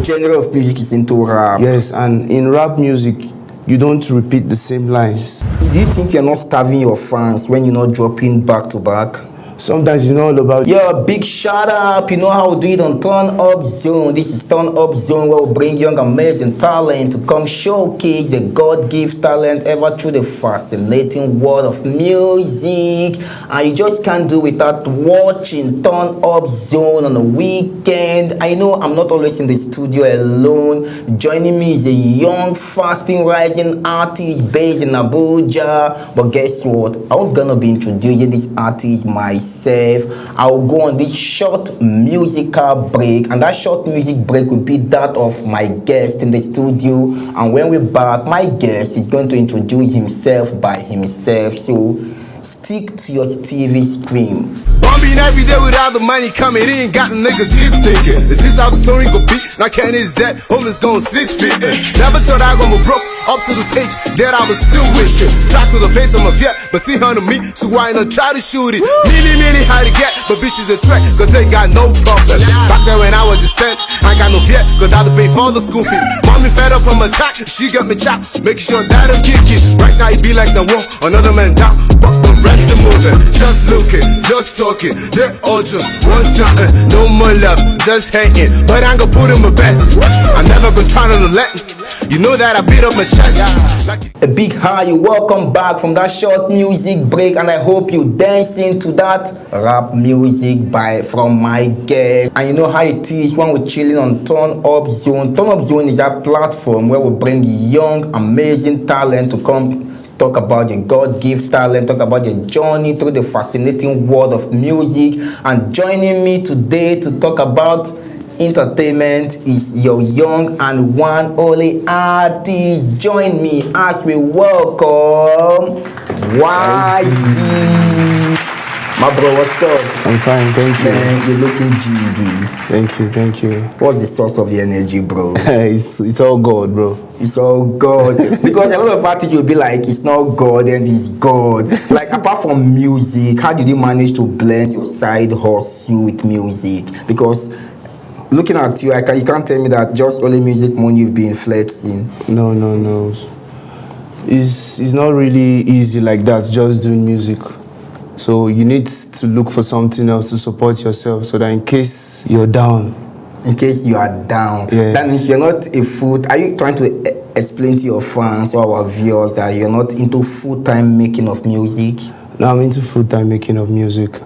genre of music is into rap. Yes, and in rap music, you don't repeat the same lines. Do you think you're not starving your fans when you're not dropping back to back? Sometimes it's not all about... Yo, big shout out. You know how we do it on Turn Up Zone. This is Turn Up Zone, where we bring young amazing talent to come showcase the God-gift talent ever through the fascinating world of music. And you just can't do without watching Turn Up Zone on the weekend. I know I'm not always in the studio alone. Joining me is a young, fasting, rising artist based in Abuja. But guess what? I'm gonna be introducing this artist myself. I'll go on this short musical break, and that short music break will be that of my guest in the studio. And when we're back, my guest is going to introduce himself by himself. So stick to your TV screen. Bumping every day without the money coming in, got the niggas keep thinking, is this how the story gon' be? Now can is that homeless going 6 feet? Never thought I gonna broke up to the stage that I was still wishing. Try to the face of my vet, but see her to me, so I ain't no try to shoot it. Really hard to get, but bitches a threat, cause they got no problem. Back there when I was just 10, I ain't got no vet, cause I had to pay for the school fees. Mommy fed up on my tack, she got me chopped, making sure that I'm kicking. Right now it be like the war, another man down, but the rest are moving. Just looking, just talking, they're all just one something. No more love, just hating, but I ain't gonna put in my best. I'm never gonna try to let you know that I beat up my chest. A big hi, welcome back from that short music break, and I hope you dancing to that rap music from my guest. And you know how it is when we're chilling on Turn Up Zone. Turn Up Zone is a platform where we bring young, amazing talent to come talk about your God-gift talent, talk about your journey through the fascinating world of music. And joining me today to talk about entertainment is your young and one only artist. Join me as we welcome YD. My bro, what's up? I'm fine, thank you. Man, you're looking GD. Thank you. What's the source of the energy, bro? it's all God, bro. It's all God. Because a lot of artists will be like, it's not God and it's God. Like, apart from music, how did you manage to blend your side hustle with music? Because looking at you, you can't tell me that just only music money you've been flexing. No. It's not really easy like that, just doing music. So you need to look for something else to support yourself, so that in case you're down. In case you are down. Yeah. That means you're not a full... Are you trying to explain to your fans or our viewers that you're not into full-time making of music? No, I'm into full-time making of music.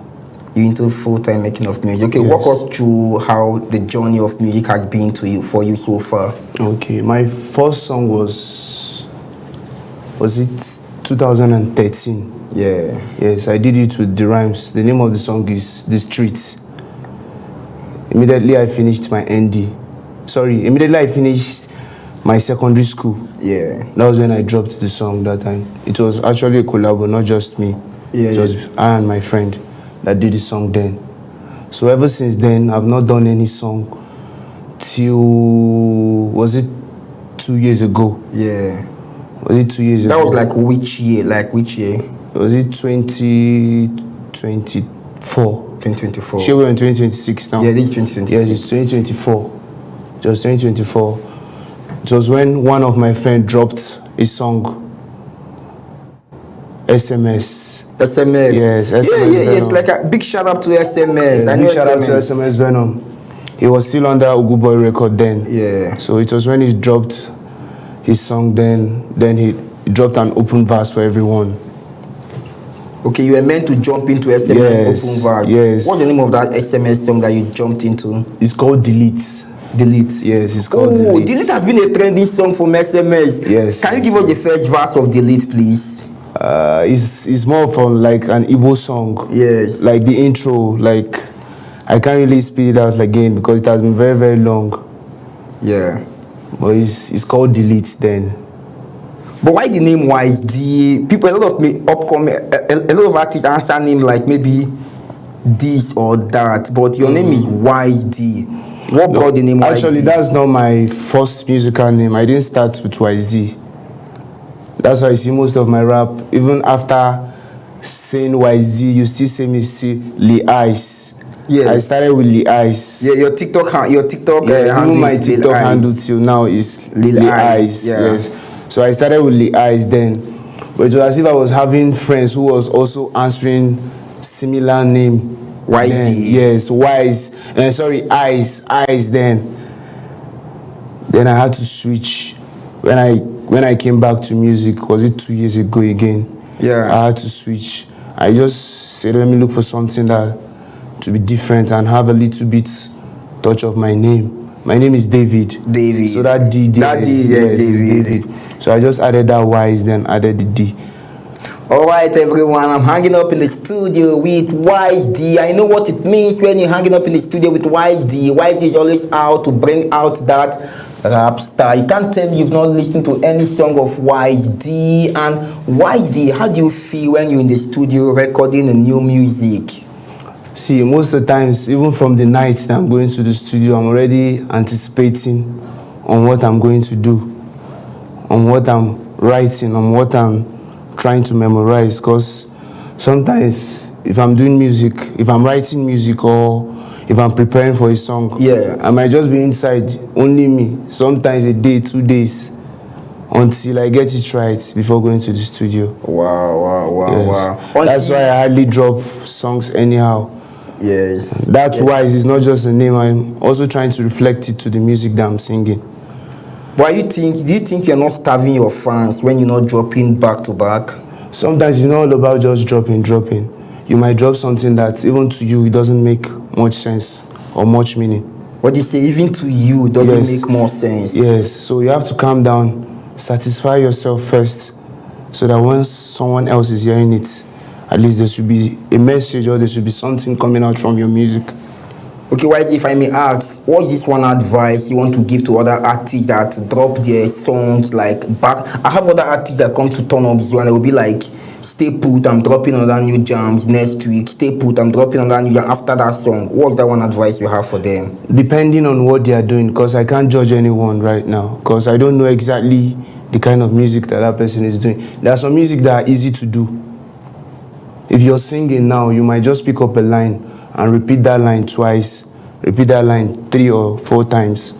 You're into full-time making of music. Okay, yes. Walk us through how the journey of music has been for you so far. Okay, my first song was it 2013? Yeah. Yes, I did it with the rhymes. The name of the song is The Street. Immediately I finished my immediately I finished my secondary school. Yeah. That was when I dropped the song that time. It was actually a collab, not just me. Yeah. It was I and my friend that did the song then. So ever since then, I've not done any song till, was it 2 years ago? Yeah. Was it 2 years ago? That was like which year? Was it 2024? 2024. Sure, we're in 2026 now. Yeah, this is 2026. Yeah, it's 2024. Just 2024. It was when one of my friends dropped a song, SMS. SMS. Yes, SMS. Yeah. It's like a big shout out to SMS. Yeah, big shout out to SMS Venom. He was still under Ugu Boy record then. Yeah. So it was when he dropped his song then he dropped an open verse for everyone. Okay, you were meant to jump into SMS open verse. Yes. What's the name of that SMS song that you jumped into? It's called Delete. Delete. Yes, it's called Delete. Delete has been a trending song from SMS. Yes. Can you give us the first verse of Delete, please? It's more from like an Igbo song. Yes. Like the intro, like I can't really speed it out again because it has been very, very long. Yeah. But it's called Delete then. But why the name YD? People, a lot of artists answer name like maybe this or that, but your name is YD. What brought the name YD? Actually, that's not my first musical name. I didn't start with YZ. That's why you see most of my rap, even after saying YZ, you still see me see Lee Ice. Yes. I started with Lil Eyes. Yeah, your TikTok Yes, handle even my is Lil TikTok handle Eyes. till now is Lil Lil Eyes, Eyes. yeah. Yes. So I started with Lil Eyes then. But it was as if I was having friends who was also answering similar name. Wise then. D. Yes, Wise. Eyes then. Then I had to switch. When I came back to music, was it 2 years ago again? Yeah. I had to switch. I just said, let me look for something that to be different and have a little bit touch of my name. My name is David. David. So that D there That D, is, yes, yes, is David. So I just added that Wise, then added the D. All right, everyone, I'm hanging up in the studio with Wise D. I know what it means when you're hanging up in the studio with Wise D. Wise D is always out to bring out that rap star. You can't tell me you've not listened to any song of Wise D. And Wise D, how do you feel when you're in the studio recording a new music? See, most of the times, even from the night that I'm going to the studio, I'm already anticipating on what I'm going to do, on what I'm writing, on what I'm trying to memorize. Because sometimes, if I'm doing music, if I'm writing music, or if I'm preparing for a song, yeah, I might just be inside, only me, sometimes a day, 2 days, until I get it right before going to the studio. Wow. That's why I hardly drop songs anyhow. Yes. That's why it's not just a name. I'm also trying to reflect it to the music that I'm singing. Why do you think you're not starving your fans when you're not dropping back to back? Sometimes it's not all about just dropping. You might drop something that even to you it doesn't make much sense or much meaning. What do you say? Even to you it doesn't make more sense. Yes. So you have to calm down, satisfy yourself first, so that once someone else is hearing it, at least there should be a message or there should be something coming out from your music. Okay, Wise, if I may ask, what's this one advice you want to give to other artists that drop their songs like back? I have other artists that come to Turn Up Zone and they will be like, stay put, I'm dropping another new jams next week. Stay put, I'm dropping another new jam after that song. What's that one advice you have for them? Depending on what they are doing, because I can't judge anyone right now, because I don't know exactly the kind of music that person is doing. There are some music that are easy to do. If you're singing now, you might just pick up a line and repeat that line twice, repeat that line 3 or 4 times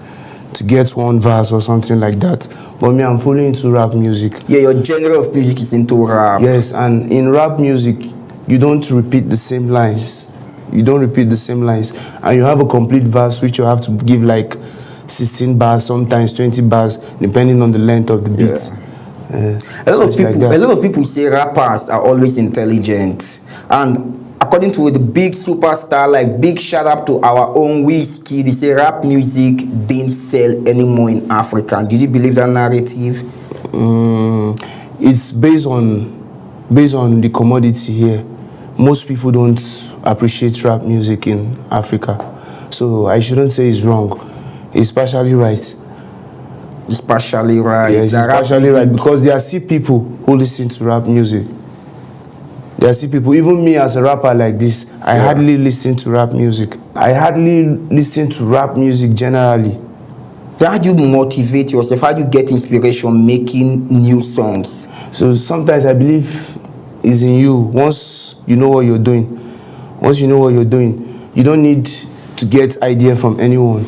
to get one verse or something like that. But me, I'm fully into rap music. Yeah, your genre of music is into rap. Yes, and in rap music, you don't repeat the same lines. And you have a complete verse which you have to give like 16 bars, sometimes 20 bars, depending on the length of the beat. Yeah. A lot of people say rappers are always intelligent, and according to the big superstar, like big shout out to our own Whiskey, they say rap music didn't sell anymore in Africa. Did you believe that narrative? It's based on the commodity here. Most people don't appreciate rap music in Africa, so I shouldn't say it's wrong. It's partially right. It's partially right. Yes, it's partially right, because there are still people who listen to rap music. There are still people, even me as a rapper like this, I hardly listen to rap music. I hardly listen to rap music generally. How do you motivate yourself? How do you get inspiration making new songs? So sometimes I believe it's in you. Once you know what you're doing, you don't need to get idea from anyone.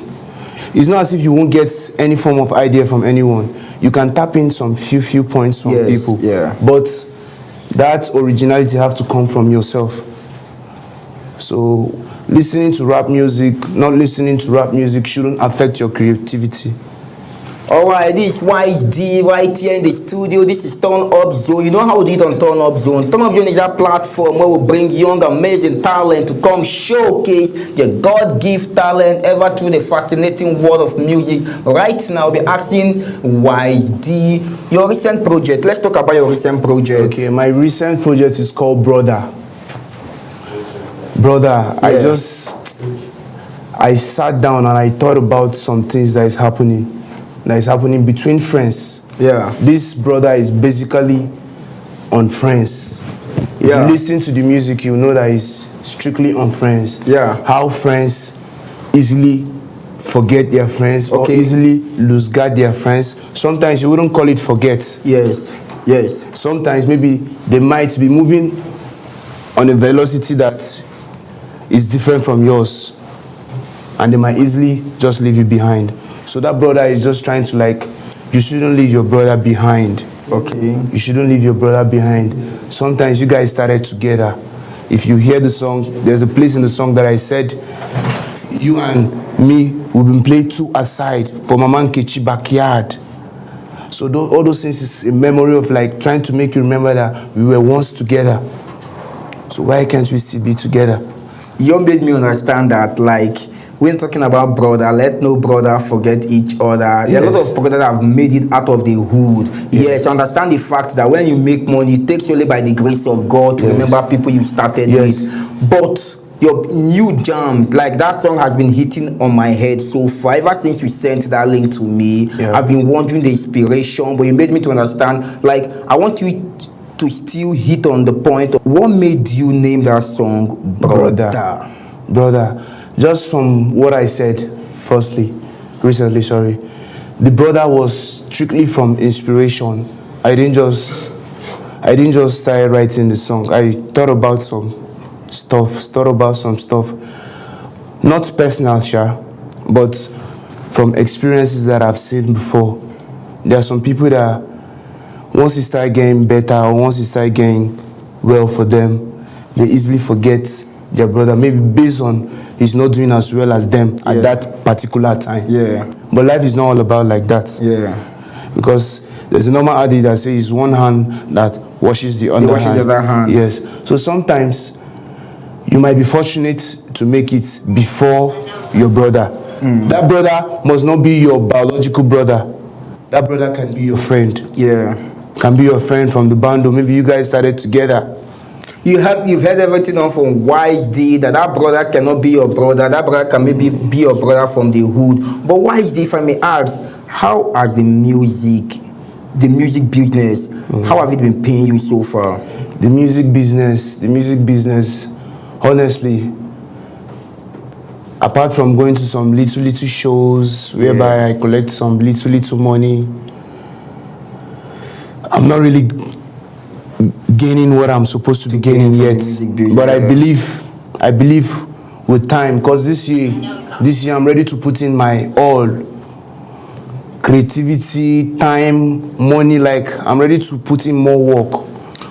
It's not as if you won't get any form of idea from anyone. You can tap in some few points from people. Yeah. But that originality have to come from yourself. So listening to rap music, not listening to rap music shouldn't affect your creativity. Alright, this is Wise D right here in the studio. This is Turn Up Zone. You know how we do it on Turn Up Zone. Turn Up Zone is that platform where we bring young, amazing talent to come showcase their God-given talent ever through the fascinating world of music. Right now, we'll be asking Wise D, your recent project. Let's talk about your recent project. Okay, my recent project is called Brother. I sat down and I thought about some things that is happening between friends. Yeah. This brother is basically on Friends. If you listen to the music, you know that it's strictly on Friends. Yeah. How friends easily forget their friends or easily lose guard their friends. Sometimes you wouldn't call it forget. Yes. Sometimes maybe they might be moving on a velocity that is different from yours, and they might easily just leave you behind. So that brother is just trying to like, you shouldn't leave your brother behind. Okay. You shouldn't leave your brother behind. Sometimes you guys started together. If you hear the song, there's a place in the song that I said, you and me, we've been played two aside for Mama Nkechi backyard. So all those things is a memory of like trying to make you remember that we were once together. So why can't we still be together? You made me understand that, like, when talking about brother, let no brother forget each other. There are a lot of brothers that have made it out of the hood. Yes, understand the fact that when you make money, it takes you only by the grace of God to remember people you started with. But your new jams, like that song has been hitting on my head so far. Ever since you sent that link to me, I've been wondering the inspiration, but you made me to understand. Like, I want you to still hit on the point of what made you name that song Brother. Just from what I said recently, the brother was strictly from inspiration. I didn't just start writing the song. I thought about some stuff, not personal, but from experiences that I've seen before. There are some people that once you start getting better or once you start getting well for them, they easily forget their brother, maybe based on he's not doing as well as them at that particular time. But life is not all about like that. Because there's a normal adage that says one hand that washes the other hand. Yes. So sometimes you might be fortunate to make it before your brother. That brother must not be your biological brother. That brother can be your friend. Can be your friend from the band, or maybe you guys started together. You've heard everything on from Wise D, that brother cannot be your brother. That brother can maybe be your brother from the hood. But Wise D, if I may ask, how has the music business, how have it been paying you so far? The music business, honestly, apart from going to some little shows whereby I collect some little money, I'm not really gaining what I'm supposed to be gaining yet. But I believe with time, because this year I'm ready to put in my all. Creativity, time, money, like I'm ready to put in more work.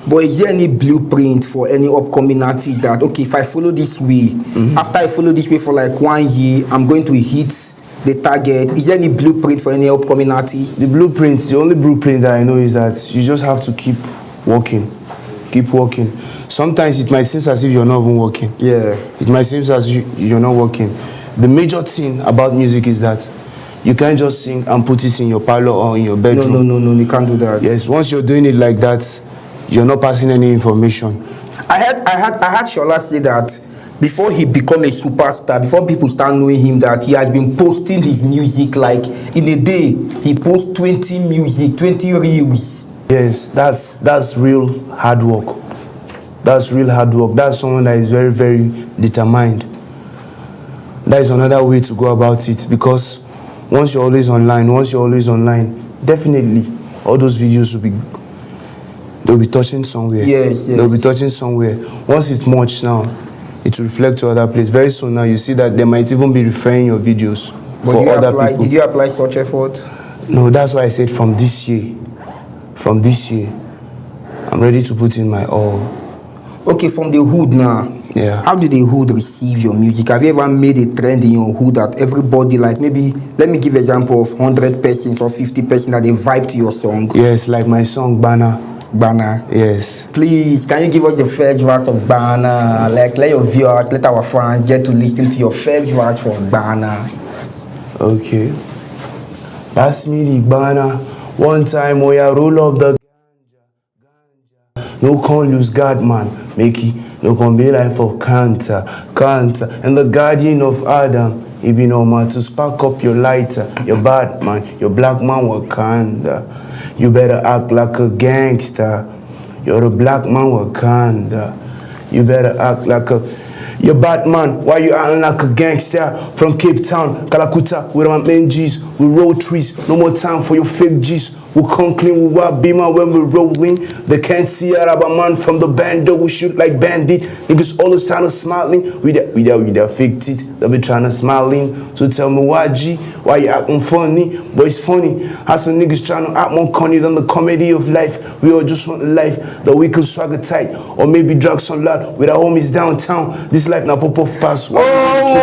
But is there any blueprint for any upcoming artist that, okay, if I follow this way, after I follow this way for like 1 year, I'm going to hit the target? Is there any blueprint for any upcoming artist? The only blueprint that I know is that you just have to keep working. Keep working. Sometimes it might seem as if you're not even working. It might seem as if you're not working. The major thing about music is that you can't just sing and put it in your parlor or in your bedroom. No, you can't do that. Yes, once you're doing it like that, you're not passing any information. I had Shola say that before he become a superstar, before people start knowing him, that he has been posting his music, like in a day he posts 20 reels. Yes, that's real hard work. That's real hard work. That's someone that is very, very determined. That is another way to go about it, because once you're always online, definitely all those videos they'll be touching somewhere. Yes. They'll be touching somewhere. Once it's much now, it will reflect to other places. Very soon now, you see that they might even be referring your videos for other people. Did you apply such effort? No, that's why I said from this year, I'm ready to put in my all. Okay, from the hood now. How did the hood receive your music? Have you ever made a trend in your hood that everybody, like, maybe, let me give an example of 100 persons or 50 persons that they vibe to your song? Yes, like my song gbana. Yes. Please, can you give us the first verse of gbana? Like, let your viewers, let our fans get to listen to your first verse for gbana. Okay. Pass me the gbana. One time, when I roll up the ganja. No con lose God, man. Make it. No can be like for cancer, and the guardian of Adam. It be no man to spark up your lighter, your bad man, your black man Wakanda. You better act like a gangster. You're a black man Wakanda. You better act like you're Batman. Why you acting like a gangster? From Cape Town, Calacuta, with my main G's, we roll trees. No more time for your fake G's. We come clean with our beamer when we're rolling. They can't see our man from the bando. We shoot like bandit. Niggas always trying to smiling. We that fake teeth. They be trying to smiling. So tell me why G, why you acting funny? But it's funny how some niggas trying to act more corny than the comedy of life. We all just want a life that we could swagger tight. Or maybe drag some lot with our homies downtown. This life now pop off pass. Oh,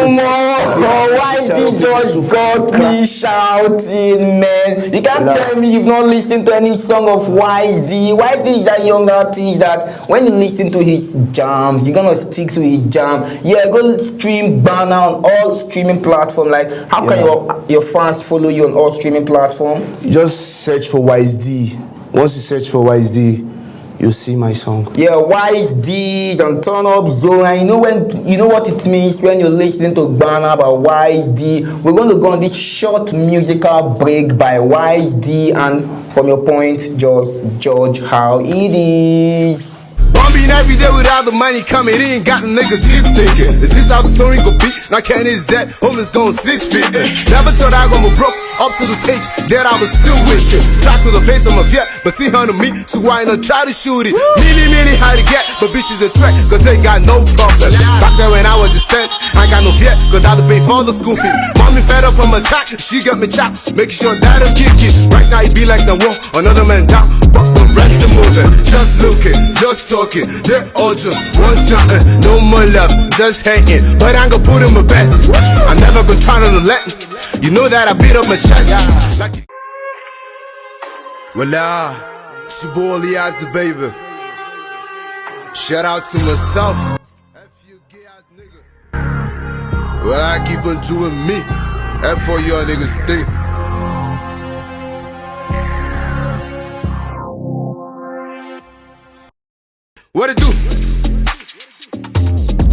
why did just got me shouting, man? You can't tell me you've not listened to any song of Wise D. Wise D is that young artist that when you listen to his jams, you're gonna stick to his jam. Yeah, go stream gbana on all streaming platforms. Like, how can your fans follow you on all streaming platforms? Just search for Wise D. Once you search for Wise D, you'll see my song. Yeah, Wise D's and Turn Up Zone. And you know what it means when you're listening to gbana by Wise D. We're going to go on this short musical break by Wise D, and from your point, just judge how it is. Bumping every day without the money coming in, got the niggas hip thinking. Is this how the story go be? Now can is that homeless going 6 feet? Never thought I gonna broke up to the stage that I was still wishing. Try to the face of my vet, but see her to me, so I ain't no try to shoot it. Many how to get, but bitches a threat, cause they got no problem. Back there when I was just 10, I ain't got no vet, cause I had to pay for the school fees. Mommy fed up on my attack, she got me chopped, making sure that I'm kicking. Right now it be like the war, another man down, but the rest are moving. Just looking, just talking, they're all just one something. No more love, just hating, but I ain't gonna put in my best. I'm never gonna try to let you know that I beat up my chest. Like well, it's your boy Elias the baby. Shout out to myself. F you gay ass nigga. Well, I keep on doing me. F for y'all niggas think. What it do?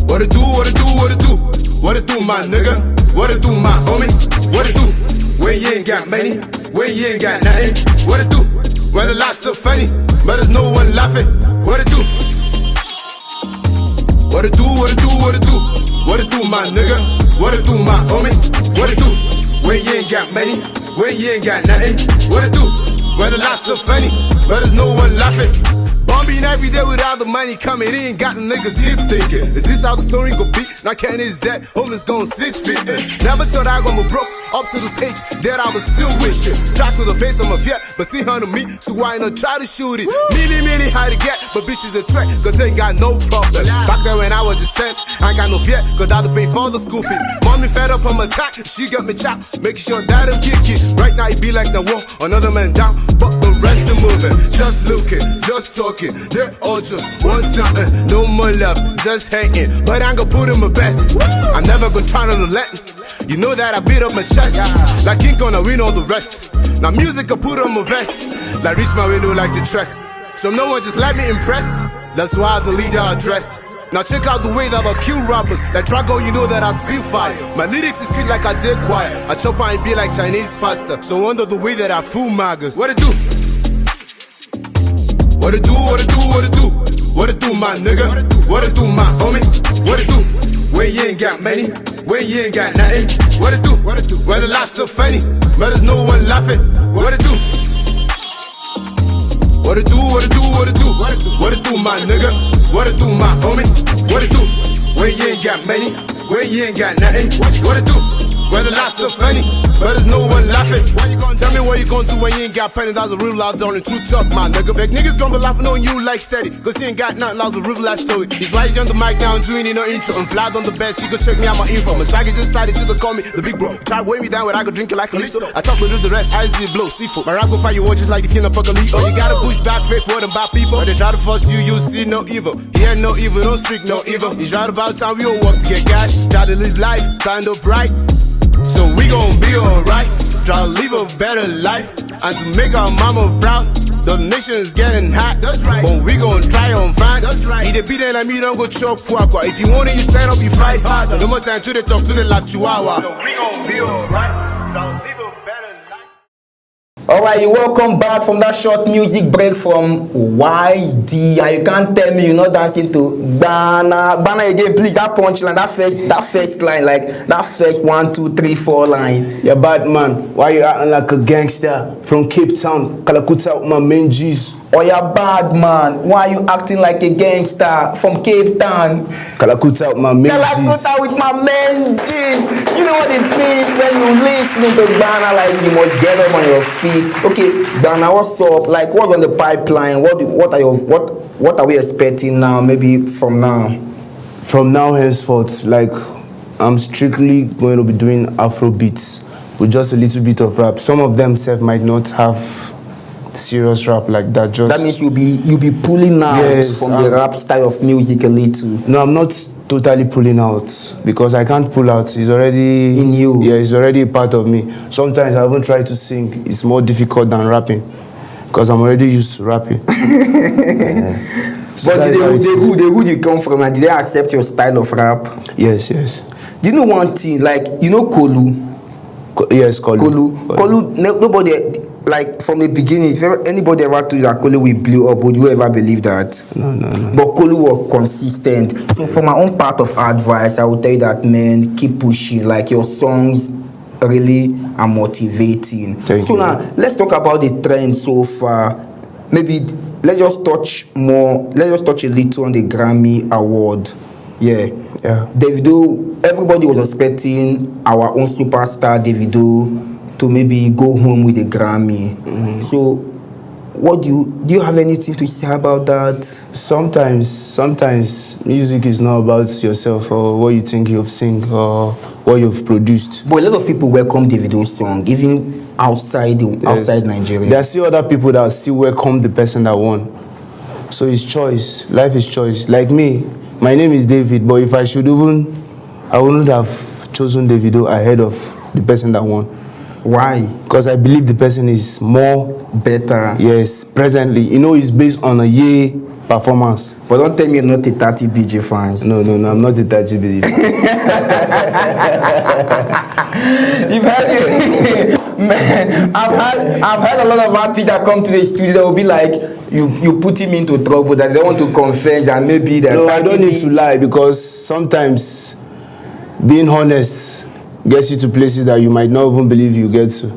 What it do? What it do? What it do? What it do, my nigga? What it do, my homie? What it do? When you ain't got money, when you ain't got nothing. What it do? Well, the lots so funny, but there's no one laughing. What it do? What it do? What it do? What it do? What it do, my nigga? What it do, my homie? What it do? When you ain't got money, when you ain't got nothing. What it do? Well, the lots so funny, but there's no one laughing. Bumping every day without the money coming in, got the niggas hip thinking. Is this how the story go be? Now can is that homeless going 6 feet? Never thought I gonna broke up to the stage that I was still wishing. Try to the face of my vet, but see her to me, so I ain't no try to shoot it. Many how to get, but bitches a threat, cause they ain't got no problem. Back there when I was just 10, I ain't got no vet, cause I had to pay for the school fees. Mommy fed up on my attack, she got me chopped, making sure that I'm kicking. Right now it be like the war, another man down, but the rest are moving. Just looking, just talking, they're all just one something. No more love, just hating, but I ain't gonna put in my best. I'm never gonna try to let you know that I beat up my chest. Like King gonna win all the rest. Now music I put on my vest. Like reach my window like the track. So no one just let me impress. That's why I delete our address. Now check out the way that I kill rappers. Like Drago, you know that I spit fire. My lyrics is sweet like I did choir. I chop and be like Chinese pasta. So wonder the way that I fool magas. What it do? What it do? What it do? What it do? What it do, my nigga? What it do, my homie? What it do? When you ain't got money, when you ain't got nothing. What it do? What it do? Well, the lots so funny, but there's no one laughing. What it do? What it do? What it do? What it do? What it do, my nigga? What it do, my homie? What it do? When you ain't got money, when you ain't got nothing. What it do? Well, the lots so funny, but there's no one laughing. Tell me what you gonna do when you ain't got penny. That's a real life, don't too tough, my nigga. Fake niggas gonna be laughing on you like steady, cause he ain't got nothing like the real life story. He's right on the mic now, doing no intro. I'm flat on the best, you can check me out my info. My swag is decided to call me the big bro. Try to weigh me down when I go drink it like a lisa. I talk with the rest, eyes will blow, seafood. My rap go fire you watch just like the king of apocalypse. Oh, you gotta push back fake word about people. When they try to force you, you see no evil. He ain't no evil, don't speak no evil. He's right about time, we all work to get cash. Try to live life, stand up right. So we gon' be alright. Try to live a better life and to make our mama proud. The nation is getting hot, that's right. But we gon' try on fine, that's right. If they beat it like me, don't go chop quack. If you want it, you stand up, you fight hard. No more time to the talk to the lap chihuahua. So we gon' be alright. Try to live a better life. Alright, you welcome back from that short music break from Wise D. And you can't tell me you're not dancing to gbana. Gbana again, please. That punchline, that first line, like that first 1, 2, 3, 4 line. Yeah, bad man. Why you acting like a gangster from Cape Town? Kalakuta with my main G's. Oh, you're bad man. Why you acting like a gangster from Cape Town? Kalakuta with my main G's. Kalakuta with my man G's. You know what it means when you listening to gbana, like you must get up on your feet. Okay, gbana, what's up? Like, what's on the pipeline? What are we expecting now? Maybe from now. From now henceforth, like I'm strictly going to be doing Afro beats with just a little bit of rap. Some of them self might not have serious rap like that. Just that means you'll be pulling out from the rap style of music a little. No, I'm not totally pulling out because I can't pull out. It's already in you. Yeah, it's already a part of me. Sometimes I even try to sing. It's more difficult than rapping because I'm already used to rapping. So but who you come from, and did they accept your style of rap? Yes. Do you know one thing? Like, you know Kolu? Yes, Kolu. Nobody, like from the beginning, if anybody ever told you that Kolu will blow up, would you ever believe that? No. But Kolu was consistent. So for my own part of advice, I would tell you that, man, keep pushing. Like, your songs really are motivating. Thank you. Now, let's talk about the trend so far. Maybe let's just touch a little on the Grammy Award. Yeah. Davido, everybody was expecting our own superstar Davido to maybe go home with a Grammy. Mm-hmm. So, what do you have anything to say about that? Sometimes music is not about yourself or what you think you've sing or what you've produced. But a lot of people welcome Davido's song, even outside Nigeria. There are still other people that still welcome the person that won. So it's choice. Life is choice. Like me, my name is David, but if I wouldn't have chosen Davido ahead of the person that won. Why? Because I believe the person is more better. Yes, presently. You know, it's based on a year performance. But don't tell me you're not a 30 BG fans. No, I'm not a 30 BG fan. You've heard it. Man, I've heard a lot of artists that come to the studio that will be like, you put him into trouble, that they want to confess that maybe they're No, I don't need to lie because sometimes being honest gets you to places that you might not even believe you get to.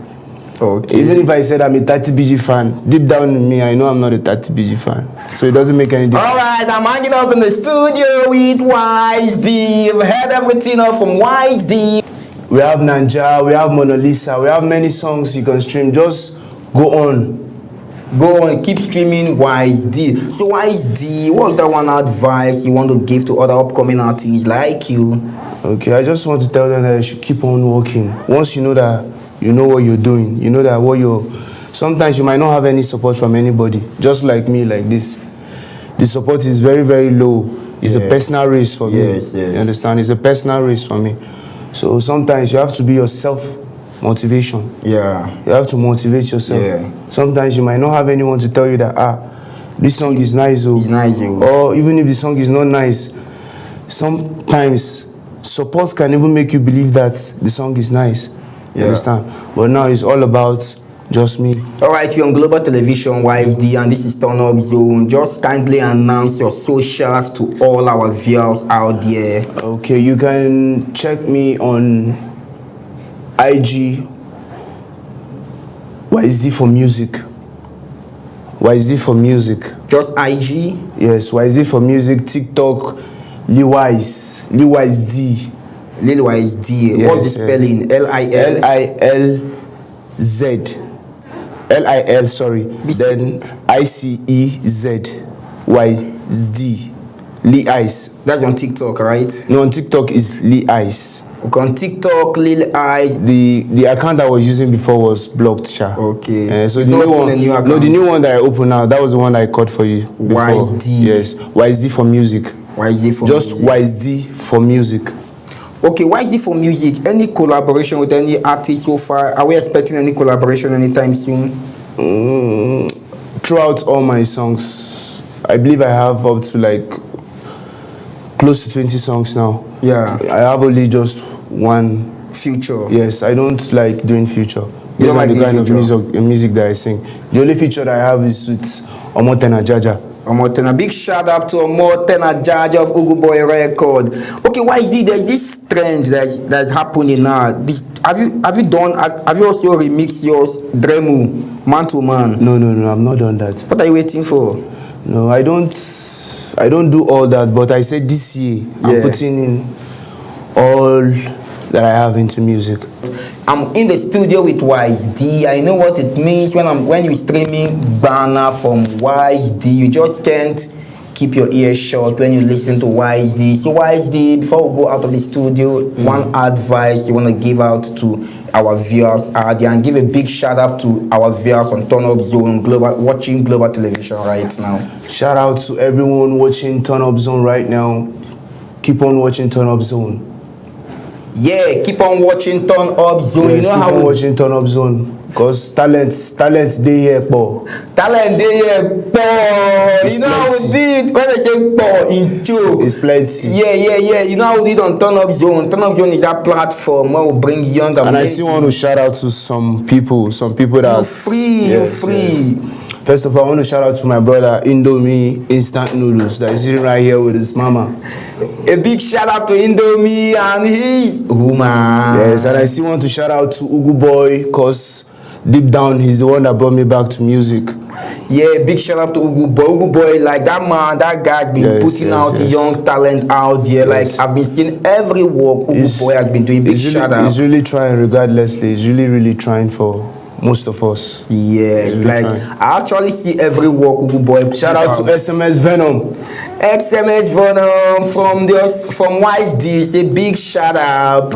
Okay. Even if I said I'm a 30 BG fan, deep down in me, I know I'm not a 30 BG fan. So it doesn't make any difference. Alright, I'm hanging up in the studio with Wise D. We've heard everything from Wise D. We have Nanja, we have Mona Lisa, we have many songs you can stream. Just go on, keep streaming Wise D. So Wise D, what's that one advice you want to give to other upcoming artists like you? Okay, I just want to tell them that they should keep on working. Once you know that you know what you're doing, you know that sometimes you might not have any support from anybody, just like me, like this. The support is very, very low. It's a personal race for me. Yes. You understand? It's a personal race for me. So sometimes you have to be your self-motivation. Yeah. You have to motivate yourself. Yeah. Sometimes you might not have anyone to tell you that, this song is nice. It's nice. Or even if the song is not nice, sometimes support can even make you believe that the song is nice. You understand? But now it's all about just me. Alright, you're on Global Television, Wise D, and this is Turn Up Zone. Just kindly announce your socials to all our viewers out there. Okay, you can check me on IG, YSD for music. YSD for music. Just IG? Yes, YSD for music, TikTok, Lil Wise D. Lil Wise D. Yes, what's the spelling? Lil, sorry. Then ICEZYD. Lil Ice. That's on TikTok, right? No, on TikTok is Lil Ice. Okay, on TikTok, Lil Ice. The account I was using before was blocked, Sha. Okay. So the new one that I opened now, that was the one I caught for you before. YSD. Yes, YSD for music. YSD for just music. YSD for music. Okay, YSD for music. Any collaboration with any artist so far? Are we expecting any collaboration anytime soon? Throughout all my songs, I believe I have up to like close to 20 songs now. Yeah. I have only just one. Future. Yes, I don't like doing future. You don't like the this kind feature? of music that I sing. The only feature that I have is with Omotena Jaja. Omotena, big shout out to Omotena, judge of Ugu Boy Record. Okay, why is there's this trend that's happening now? Have you also remixed yours Dremu man to man? No, I've not done that. What are you waiting for? No, I don't do all that, but I said this year I'm putting in all that I have into music. I'm in the studio with Wise D. I know what it means when you're streaming gbana from Wise D. You just can't keep your ears shut when you listen to Wise D. So Wise D, before we go out of the studio, one advice you want to give out to our viewers out there, and give a big shout out to our viewers on Turn Up Zone watching global television right now. Shout out to everyone watching Turn Up Zone right now. Keep on watching Turn Up Zone. Yeah, keep on watching Turn Up Zone. Yes, you know keep how on watching Turn Up Zone. Because talent they here, Paul. Talent they here, Paul. You know how we did when I say Paul in joke. It's plenty. Yeah. You know how we did on Turn Up Zone. Turn Up Zone is that platform where we bring young and I still want to shout out to some people that you're free. First of all, I want to shout out to my brother Indomie Instant Noodles that is sitting right here with his mama. A big shout out to Indomie and his woman. Yes, and I still want to shout out to Ugu Boy, because deep down he's the one that brought me back to music. Yeah, big shout out to Ugu Boy. Ugu Boy, like that man, that guy's been putting out young talent out there. Like I've been seeing every work Ugu Boy has been doing. Big shout out. He's really trying regardlessly. He's really trying for most of us. Yes, like I actually see every work Ugu Boy. Shout out to SMS Venom. XMS Venom from Wise D, say big shout out.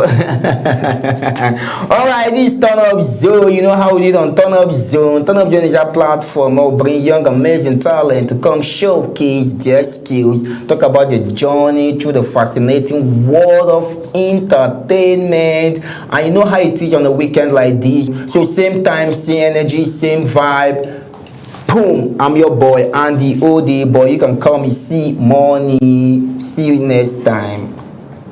Alright, this Turn Up Zone. You know how we did on Turn Up Zone. Turn Up Zone is a platform that will bring young amazing talent to come showcase their skills, talk about their journey through the fascinating world of entertainment. And you know how it is on a weekend like this. So same time, same energy, same vibe. Boom, I'm your boy Andy OD boy. You can call me C Money. See you next time.